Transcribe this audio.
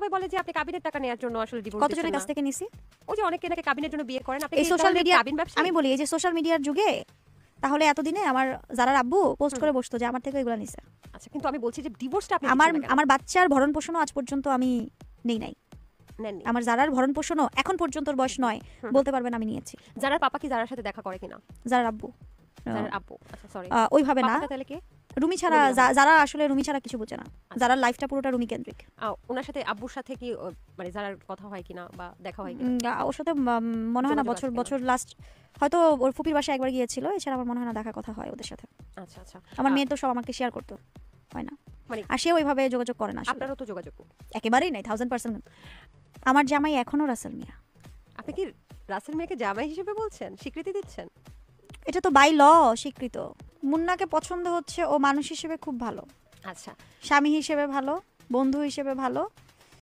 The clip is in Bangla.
সবাই বলে যে আপনি কাবিনের টাকা নেওয়ার জন্য আসলে ডিভোর্স কতজনের কাছ থেকে নিছি? ওই যে অনেকে নাকি কাবিনের জন্য বিয়ে করেন। আপনি এই সোশ্যাল মিডিয়া, কাবিন ব্যবসা আমি বলি এই যে সোশ্যাল মিডিয়ার যুগে তাহলে এতদিনে আমার যারা আব্বু পোস্ট করে বসতো যে আমার থেকে এগুলো নিছে। আচ্ছা, কিন্তু আমি বলছি যে ডিভোর্সটা আপনি আমার বাচ্চার ভরণ পোষণও আজ পর্যন্ত আমি নেই নাই। নেননি। আমার যারার ভরণ পোষণও এখন পর্যন্ত বয়স নয় বলতে পারবেন আমি নিয়েছি। যারার পাপা কি যারার সাথে দেখা করে কিনা? যারার আব্বু। যারার আব্বু। আচ্ছা সরি। ওইভাবে না। তাহলে কে? রুমি ছাড়া যারা আসলে রুমি ছাড়া কিছু বুঝে না, যারা লাইফটা পুরোটা রুমি কেন্দ্রিক। ওনার সাথে আব্বুর সাথে কি মানে যারার কথা হয় কিনা বা দেখা হয় কিনা? ওর সাথে মনে হয় না, বছর লাস্ট হয়তো ওর ফুপির বাসায় একবার গিয়েছিল, এছাড়া আমার মনে হয় না দেখা কথা হয় ওদের সাথে। আচ্ছা আচ্ছা। আমার মেয়ে তো সব আমাকে শেয়ার করতো, হয় না মানে, আর সে ওইভাবে যোগাযোগ করে না। আপনারও তো যোগাযোগ একেবারেই নাই, 1000%। আমার জামাই এখনো রাসেল মিয়া। আপনি কি রাসেল মিয়াকে জামাই হিসেবে বলছেন, স্বীকৃতি দিচ্ছেন? এটা তো বাই ল স্বীকৃত। মুন্নাকে পছন্দ হচ্ছে, ও মানুষ হিসেবে খুব ভালো, আচ্ছা স্বামী হিসেবে ভালো, বন্ধু হিসেবে ভালো,